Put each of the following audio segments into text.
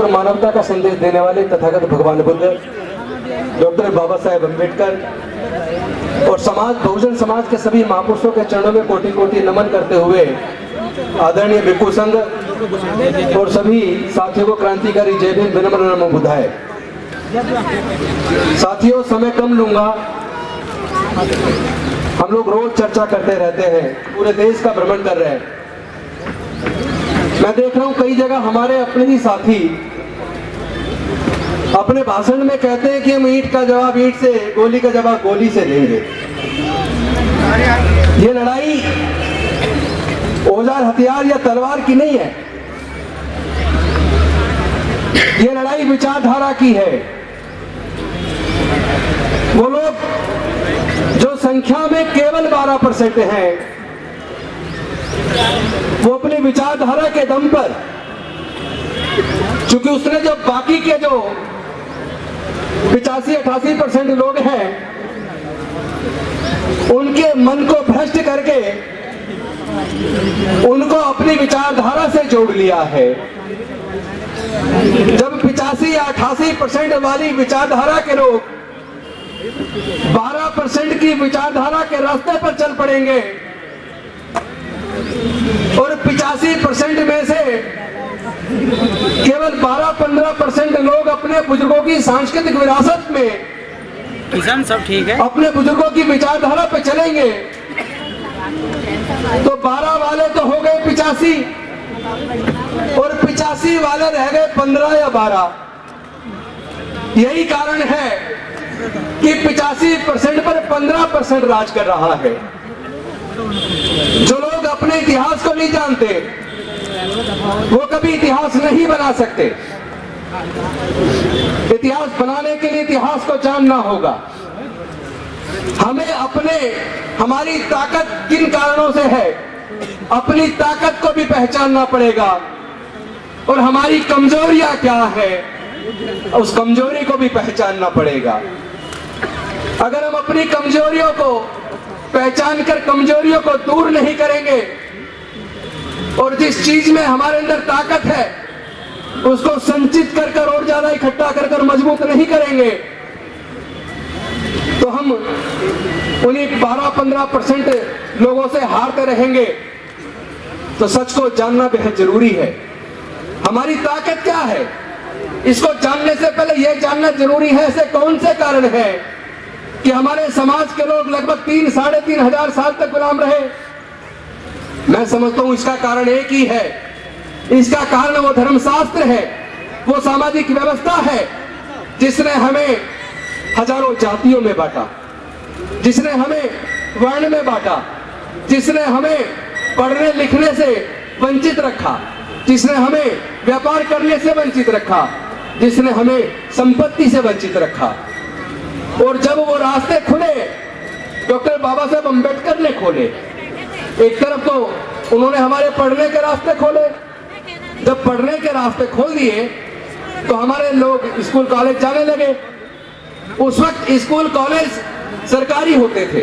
और मानवता का संदेश देने वाले तथागत भगवान बुद्ध डॉक्टर बाबा साहेब अम्बेडकर और समाज बहुजन समाज के सभी महापुरुषों के चरणों में कोटि कोटि नमन करते हुए आदरणीय भिक्षु संघ और सभी साथियों को क्रांतिकारी जय भीम विनम्र नमो बुद्धाय। साथियों, समय कम लूंगा। हम लोग रोज चर्चा करते रहते हैं, पूरे देश का भ्रमण कर रहे हैं। मैं देख रहा हूं कई जगह हमारे अपने ही साथी अपने भाषण में कहते हैं कि हम ईंट का जवाब ईंट से, गोली का जवाब गोली से देंगे। ये लड़ाई औजार हथियार या तलवार की नहीं है, ये लड़ाई विचारधारा की है। वो लोग जो संख्या में केवल 12% हैं, वो अपनी विचारधारा के दम पर, क्योंकि उसने जो बाकी के जो 85-88% लोग हैं उनके मन को भ्रष्ट करके उनको अपनी विचारधारा से जोड़ लिया है। जब 85 या 88% वाली विचारधारा के लोग 12% की विचारधारा के रास्ते पर चल पड़ेंगे और 85% में से केवल 12-15% लोग अपने बुजुर्गों की सांस्कृतिक विरासत में किसान सब ठीक है, अपने बुजुर्गों की विचारधारा पे चलेंगे, तो 12 वाले तो हो गए 85 और 85 वाले रह गए 15 या 12। यही कारण है कि 85% पर 15% राज कर रहा है। जो लोग अपने इतिहास को नहीं जानते वो कभी इतिहास नहीं बना सकते। इतिहास बनाने के लिए इतिहास को जानना होगा। हमें हमारी ताकत किन कारणों से है, अपनी ताकत को भी पहचानना पड़ेगा और हमारी कमजोरियां क्या है, उस कमजोरी को भी पहचानना पड़ेगा। अगर हम अपनी कमजोरियों को पहचान कर कमजोरियों को दूर नहीं करेंगे और जिस चीज में हमारे अंदर ताकत है उसको संचित कर और ज्यादा इकट्ठा कर मजबूत नहीं करेंगे, तो हम उन्हीं 12-15% लोगों से हारते रहेंगे। तो सच को जानना बेहद जरूरी है। हमारी ताकत क्या है, इसको जानने से पहले यह जानना जरूरी है ऐसे कौन से कारण है कि हमारे समाज के लोग लगभग 3-3.5 हजार साल तक गुलाम रहे। मैं समझता हूं इसका कारण एक ही है। इसका कारण वो धर्मशास्त्र है, वो सामाजिक व्यवस्था है जिसने हमें हजारों जातियों में बांटा, जिसने हमें वर्ण में बांटा, जिसने हमें पढ़ने लिखने से वंचित रखा, जिसने हमें व्यापार करने से वंचित रखा, जिसने हमें संपत्ति से वंचित रखा। और जब वो रास्ते खुले, डॉक्टर बाबा साहेब अम्बेडकर ने खोले। एक तरफ तो उन्होंने हमारे पढ़ने के रास्ते खोले, जब पढ़ने के रास्ते खोल दिए तो हमारे लोग स्कूल कॉलेज जाने लगे। उस वक्त स्कूल कॉलेज सरकारी होते थे,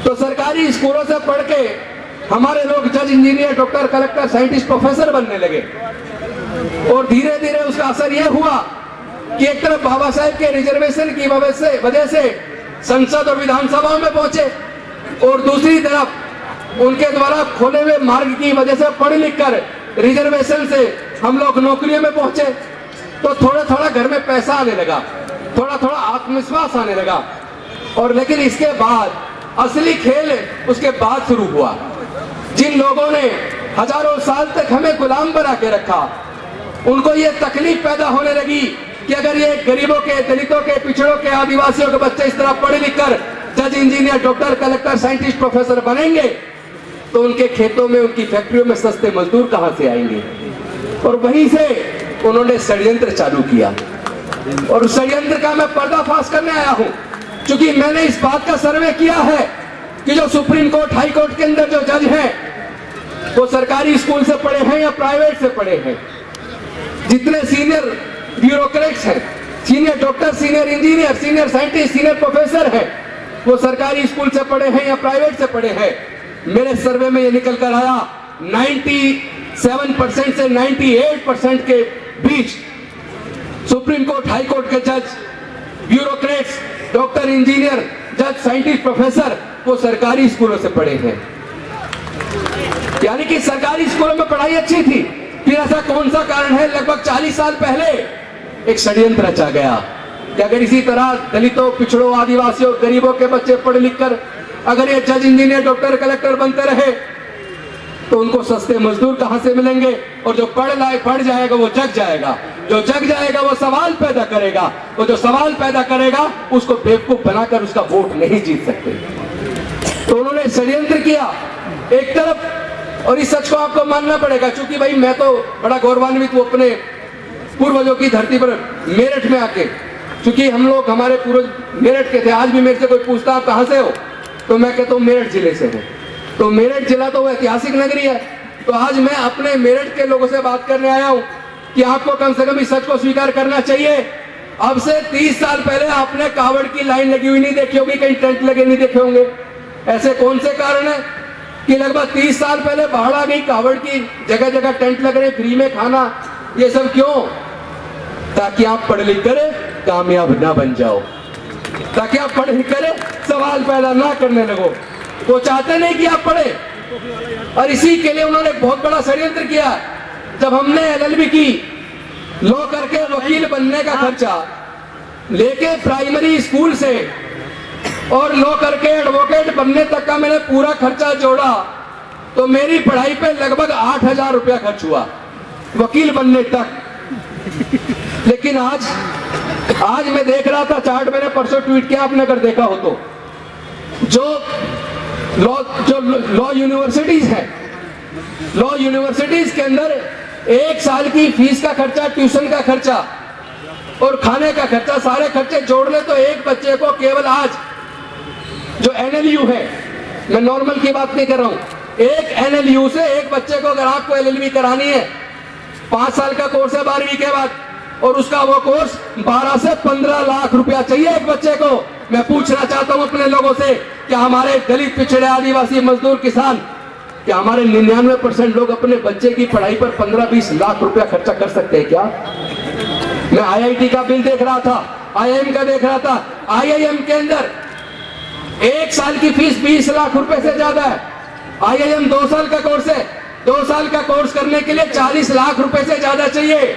तो सरकारी स्कूलों से पढ़ के हमारे लोग जज, engineer, doctor, collector, scientist, professor बनने लगे। और धीरे धीरे उसका असर यह हुआ कि एक तरफ बाबा साहेब के रिजर्वेशन की वजह से संसद और विधानसभाओं में पहुंचे और दूसरी तरफ उनके द्वारा खोले हुए मार्ग की वजह से पढ़ लिख कर रिजर्वेशन से हम लोग नौकरियों में पहुंचे। तो थोड़ा थोड़ा घर में पैसा आने लगा, थोड़ा थोड़ा आत्मविश्वास आने लगा। और लेकिन इसके बाद असली खेल उसके बाद शुरू हुआ। जिन लोगों ने हजारों साल तक हमें गुलाम बना के रखा, उनको ये तकलीफ पैदा होने लगी कि अगर ये गरीबों के, दलितों के, पिछड़ों के, आदिवासियों के बच्चे इस तरह पढ़ लिख कर जज, engineer, doctor, collector, scientist, professor बनेंगे तो उनके खेतों में, उनकी फैक्ट्रियों में सस्ते मजदूर कहां से आएंगे। और वहीं से उन्होंने षड्यंत्र चालू किया और उस षड्यंत्र का मैं पर्दाफाश करने आया हूं, क्योंकि मैंने इस बात का सर्वे किया है कि जो सुप्रीम कोर्ट, हाई कोर्ट के अंदर जो जज हैं वो सरकारी स्कूल से पढ़े हैं या प्राइवेट से पढ़े हैं। जितने सीनियर ब्यूरोक्रेट्स हैं, senior doctor, senior engineer, senior scientist, senior professor हैं, वो सरकारी स्कूल से पढ़े हैं या प्राइवेट से पढ़े हैं। मेरे सर्वे में ये निकल कर आया 97% से 98% के बीच सुप्रीम कोर्ट, हाई कोर्ट के जज, ब्यूरोक्रेट्स, डॉक्टर, इंजीनियर, जज, साइंटिस्ट, प्रोफेसर, वो सरकारी स्कूलों से पढ़े हैं। यानी कि सरकारी स्कूलों में पढ़ाई अच्छी थी। फिर ऐसा कौन सा कारण है, लगभग 40 साल पहले एक षड्यंत्र रचा गया कि अगर इसी तरह दलितों, पिछड़ों, आदिवासियों, गरीबों के बच्चे पढ़ लिख कर अगर ये जज, इंजीनियर, डॉक्टर, कलेक्टर बनते रहे तो उनको सस्ते मजदूर कहां से मिलेंगे, और जो पढ़ जाएगा वो जग जाएगा, जो जग जाएगा वो सवाल पैदा करेगा, वो जो सवाल पैदा करेगा उसको बेवकूफ बनाकर उसका वोट नहीं जीत सकते। तो उन्होंने षड्यंत्र किया एक तरफ, और इस सच को आपको मानना पड़ेगा। क्योंकि भाई मैं तो बड़ा गौरवान्वित हूं अपने पूर्वजों की धरती पर मेरठ में आके, क्योंकि हम लोग, हमारे पूर्वज मेरठ के थे। आज भी मेरे से कोई पूछता आप कहां से हो, तो मैं कहता हूं मेरठ जिले से हूं। तो मेरठ जिला तो वो ऐतिहासिक नगरी है। तो आज मैं अपने मेरठ के लोगों से बात करने आया हूं कि आपको कम से कम इस सच को स्वीकार करना चाहिए। अब से 30 साल पहले आपने कावड़ की लाइन लगी हुई नहीं देखी होगी, कहीं टेंट लगे नहीं देखे होंगे। ऐसे कौन से कारण है कि लगभग 30 साल पहले बाढ़ आ गई, कावड़ की जगह जगह टेंट लग रहे, फ्री में खाना, ये सब क्यों? ताकि आप पढ़ लिख कर कामयाब ना बन जाओ, ताकि आप पढ़ लिख कर सवाल पैदा ना करने लगो। वो चाहते नहीं कि आप पढ़े, और इसी के लिए उन्होंने बहुत बड़ा षड्यंत्र किया। जब हमने LLB की, लॉ करके वकील बनने का खर्चा लेके प्राइमरी स्कूल से और लॉ करके एडवोकेट बनने तक का मैंने पूरा खर्चा जोड़ा, तो मेरी पढ़ाई पे लगभग 8,000 रुपया खर्च हुआ वकील बनने तक। लेकिन आज मैं देख रहा था चार्ट, मैंने परसों ट्वीट किया, आपने अगर देखा हो तो, जो लॉ यूनिवर्सिटीज है, लॉ यूनिवर्सिटीज के अंदर एक साल की फीस का खर्चा, ट्यूशन का खर्चा और खाने का खर्चा, सारे खर्चे जोड़ ले तो एक बच्चे को केवल आज जो NLU है, मैं नॉर्मल की बात नहीं कर रहा हूं, एक NLU से एक बच्चे को अगर आपको LLB करानी है, 5 साल का कोर्स है 12वीं के बाद, और उसका वो कोर्स 12 से 15 लाख रुपया चाहिए एक बच्चे को। मैं पूछना चाहता हूं अपने लोगों से, क्या हमारे दलित, पिछड़े, आदिवासी, मजदूर, किसान, क्या हमारे 99% लोग अपने बच्चे की पढ़ाई पर 15-20 लाख रुपया खर्चा कर सकते हैं क्या? मैं IIT का बिल देख रहा था, IIM का देख रहा था। IIM के अंदर एक साल की फीस 20 लाख रुपए से ज्यादा है। IIM 2 साल का कोर्स है, 2 साल का कोर्स करने के लिए 40 लाख रुपए से ज्यादा चाहिए।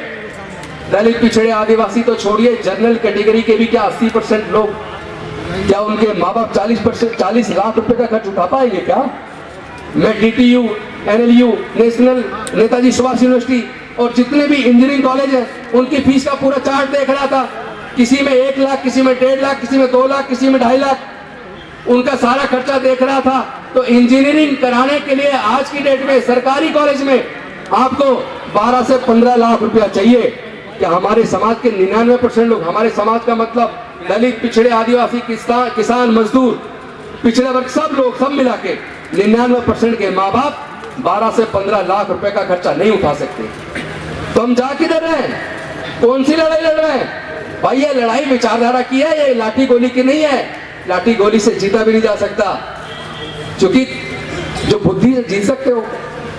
दलित, पिछड़े, आदिवासी तो छोड़िए, जनरल कैटेगरी के भी क्या 80% लोग, क्या उनके माँ बाप 40 लाख रुपए का खर्च उठा पाएंगे क्या? मैं DTU, NLU, national Netaji Subhash university और जितने भी इंजीनियरिंग कॉलेज हैं, उनकी फीस का पूरा चार्ट देख रहा था। किसी में 1 लाख, किसी में 1.5 लाख, किसी में 2 लाख, किसी में 2.5 लाख, उनका सारा खर्चा देख रहा था। तो इंजीनियरिंग कराने के लिए आज की डेट में सरकारी कॉलेज में आपको 12 से 15 लाख रुपया चाहिए। क्या हमारे समाज के 99% लोग, हमारे समाज का मतलब दलित, पिछड़े, आदिवासी, किसान, मजदूर, पिछड़े वर्ग, सब लोग, सब मिला के 99% के माँ बाप 12 से 15 लाख रुपए का खर्चा नहीं उठा सकते। तो हम जा किधर रहे हैं? कौन सी लड़ाई लड़ रहे हैं? भाई ये लड़ाई विचारधारा की है, ये लाठी गोली की नहीं है। लाठी गोली से जीता भी नहीं जा सकता, क्योंकि जो बुद्धि से जीत सकते हो,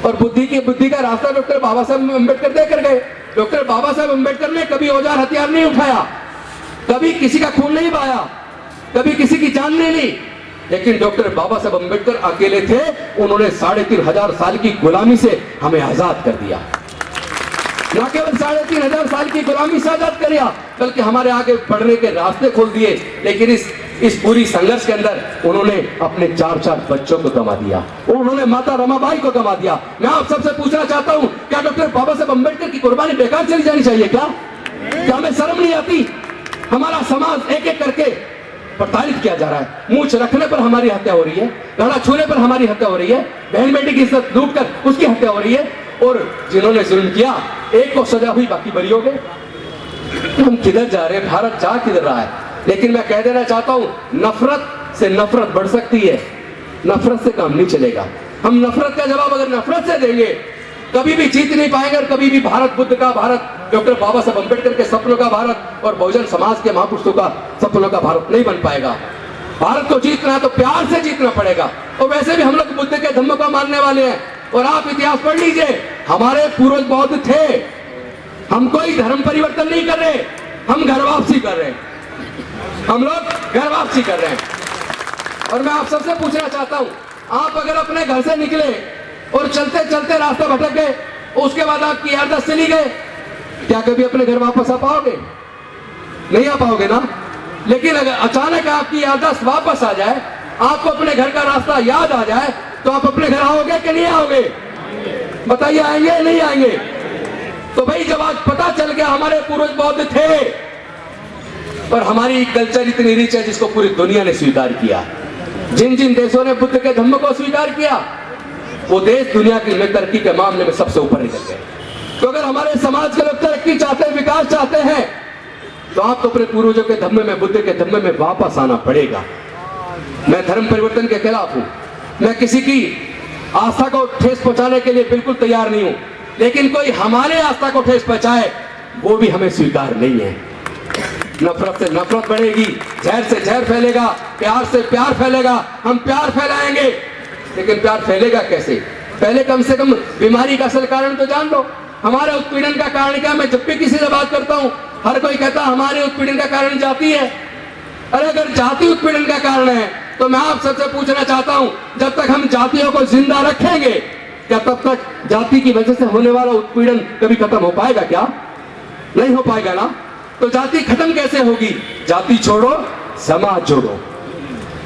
और बुद्धि का रास्ता डॉक्टर बाबा साहब अम्बेडकर देकर गए। डॉक्टर बाबा साहब अम्बेडकर ने कभी औजार हथियार नहीं उठाया, कभी किसी का खून नहीं बहाया, कभी किसी की जान नहीं ली, लेकिन डॉक्टर बाबा साहब अम्बेडकर अकेले थे। उन्होंने 3,500 साल की गुलामी से हमें आजाद कर दिया। न केवल 3,500 साल की गुलामी से आजाद कर दिया, बल्कि हमारे आगे बढ़ने के रास्ते खोल दिए। लेकिन इस पूरी संघर्ष के अंदर उन्होंने अपने 4 बच्चों को गंवा दिया, उन्होंने माता रमाबाई को गंवा दिया। मैं आप सबसे पूछना चाहता हूं, क्या डॉक्टर बाबा साहब अम्बेडकर की कुर्बानी बेकार चली जानी चाहिए क्या? क्या हमें शर्म नहीं आती? हमारा समाज एक एक करके प्रताड़ित किया जा रहा है। मूंछ रखने पर हमारी हत्या हो रही है, गला छूने पर हमारी हत्या हो रही है, बहन बेटी की इज्जत लूट कर उसकी हत्या हो रही है, और जिन्होंने जुल्म किया एक को सजा हुई, बाकी बरी हो गए। हम किधर जा रहे हैं? भारत जा किधर रहा है? लेकिन मैं कह देना चाहता हूं, नफरत से नफरत बढ़ सकती है, नफरत से काम नहीं चलेगा। हम नफरत का जवाब अगर नफरत से देंगे, कभी भी जीत नहीं पाएंगे, और कभी भी भारत बुद्ध का भारत, डॉक्टर बाबा साहब अम्बेडकर के सपनों का भारत और बहुजन समाज के महापुरुषों का सपनों का भारत नहीं बन पाएगा। भारत को जीतना है तो प्यार से जीतना पड़ेगा। और वैसे भी हम लोग बुद्ध के धम्म को मानने वाले हैं, और आप इतिहास पढ़ लीजिए, हमारे पूर्वज बौद्ध थे। हम कोई धर्म परिवर्तन नहीं कर रहे, हम घर वापसी कर रहे हैं, हम लोग घर वापसी कर रहे हैं। और मैं आप सबसे पूछना चाहता हूं, आप अगर अपने घर से निकले और चलते चलते रास्ता भटक गए, उसके बाद आपकी याददाश्त चली गए, क्या कभी अपने घर वापस आ पाओगे? नहीं आ पाओगे ना। लेकिन अगर अचानक आपकी याददाश्त वापस आ जाए, आपको अपने घर का रास्ता याद आ जाए, तो आप अपने घर आओगे कि नहीं आओगे? बताइए, आएंगे नहीं आएंगे? तो भाई जब आज पता चल गया हमारे पूर्वज बौद्ध थे, पर हमारी कल्चर इतनी रिच है जिसको पूरी दुनिया ने स्वीकार किया। जिन जिन देशों ने बुद्ध के धम्म को स्वीकार किया, वो देश दुनिया की में तरक्की के मामले में सबसे ऊपर निकल गए। तो अगर हमारे समाज के लोग तरक्की चाहते हैं, विकास चाहते हैं, तो आपको अपने पूर्वजों के धम्म में, बुद्ध के धम्म में वापस आना पड़ेगा। मैं धर्म परिवर्तन के खिलाफ हूं, मैं किसी की आस्था को ठेस पहुंचाने के लिए बिल्कुल तैयार नहीं हूं, लेकिन कोई हमारे आस्था को ठेस पहुंचाए वो भी हमें स्वीकार नहीं है। नफरत से नफरत बढ़ेगी, जहर से जहर फैलेगा, प्यार से प्यार फैलेगा, हम प्यार फैलाएंगे, लेकिन प्यार फैलेगा कैसे? पहले कम से कम बीमारी का असल कारण तो जान लो। हमारे उत्पीड़न का कारण क्या? मैं जब भी किसी से बात करता हूं, हर कोई कहता हमारे उत्पीड़न का कारण जाति है। अरे अगर जाति उत्पीड़न का कारण है, तो मैं आप सबसे पूछना चाहता हूं, जब तक हम जातियों को जिंदा रखेंगे, क्या तब तक जाति की वजह से होने वाला उत्पीड़न कभी खत्म हो पाएगा? क्या नहीं हो पाएगा ना। तो जाति खत्म कैसे होगी? जाति छोड़ो, समाज जोड़ो।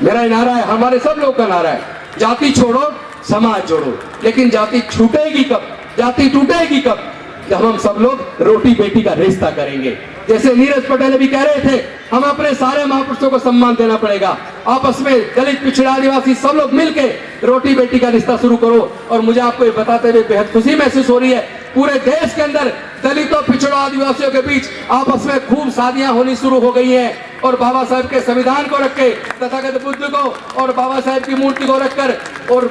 मेरा नारा है, हमारे सब लोग का नारा है, जाति छोड़ो, समाज जोड़ो। लेकिन जाति छूटेगी कब, जाति टूटेगी कब? जब हम सब लोग रोटी बेटी का रिश्ता करेंगे। जैसे नीरज पटेल अभी कह रहे थे, हम अपने सारे महापुरुषों को सम्मान देना पड़ेगा। आपस में दलित, पिछड़ा, आदिवासी सब लोग मिलके रोटी बेटी का रिश्ता शुरू करो। और मुझे आपको ये बताते हुए बेहद खुशी महसूस हो रही है, पूरे देश के अंदर दलितों, पिछड़ों, आदिवासियों के बीच आपस में खूब शादियां होनी शुरू हो गई हैं। और बाबा साहब के संविधान को रख के, तथागत बुद्ध को और बाबा साहब की मूर्ति को रखकर और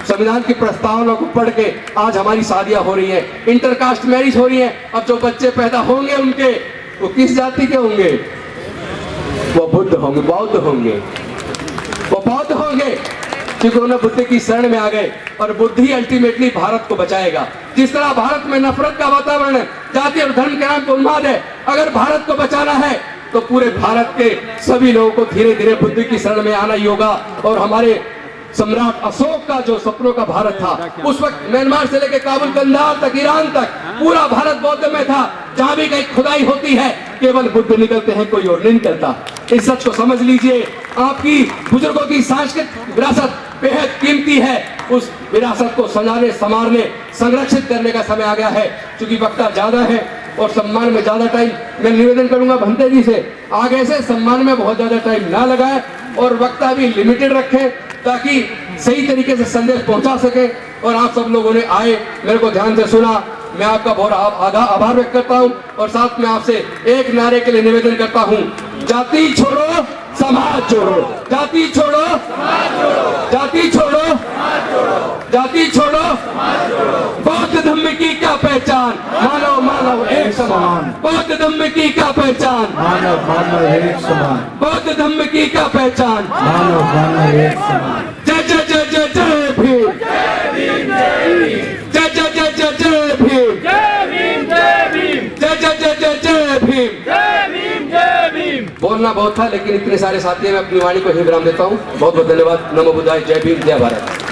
संविधान की प्रस्तावना को पढ़ के आज हमारी शादियां हो रही हैं, इंटरकास्ट मैरिज हो रही है। अब जो बच्चे पैदा होंगे उनके, वो किस जाति के होंगे? वो बुद्ध होंगे, बौद्ध होंगे, वो बौद्ध होंगे, क्योंकि उन्हें बुद्ध की शरण में आ गए। और बुद्ध ही अल्टीमेटली भारत को बचाएगा। जिस तरह भारत में नफरत का वातावरण है, जाति और धर्म के नाम पर उन्माद है, अगर भारत को बचाना है तो पूरे भारत के सभी लोगों को धीरे धीरे बुद्ध की शरण में आना ही होगा। और हमारे सम्राट अशोक का जो सपनों का भारत था, उस वक्त म्यांमार से लेकर काबुल, कंधार तक, ईरान तक पूरा भारत बौद्ध में था। जहां भी कहीं खुदाई होती है, केवल बुद्ध निकलते हैं, कोई और नहीं निकलता। इस सच को समझ लीजिए। आपकी बुजुर्गों की सांस्कृतिक विरासत बेहद कीमती है। उस विरासत को सजाने, संवारने, संरक्षित करने का समय आ गया है। क्योंकि वक्ता ज्यादा है और सम्मान में ज्यादा टाइम, मैं निवेदन करूंगा भंते जी से, आगे से सम्मान में बहुत ज्यादा टाइम ना लगाए और वक्ता भी लिमिटेड रखें, ताकि सही तरीके से संदेश पहुंचा सके। और आप सब लोगों ने आए, मेरे को ध्यान से सुना, मैं आपका बहुत आभार व्यक्त करता हूं। और साथ में आपसे एक नारे के लिए निवेदन करता हूं, जाति छोड़ो, समाज जोड़ो। जाति छोड़ो, जाति छोड़ो, जाति छोड़ो। बौद्ध धम्म की क्या पहचान? मानव मानव एक समान। बौद्ध धम्म की क्या पहचान? मानव मानव एक समान। बौद्ध धम्म की क्या पहचान? मानव मानव एक समान। जय जय जय जय जय भीम। जय जय जय जय जय भीम। जय जय जय जय जय भीम। बोलना बहुत था, लेकिन इतने सारे साथी हैं, मैं अपनी वाणी को ही विराम देता हूँ। बहुत बहुत धन्यवाद। नमो बुद्धाय। जय भीम, जय भारत।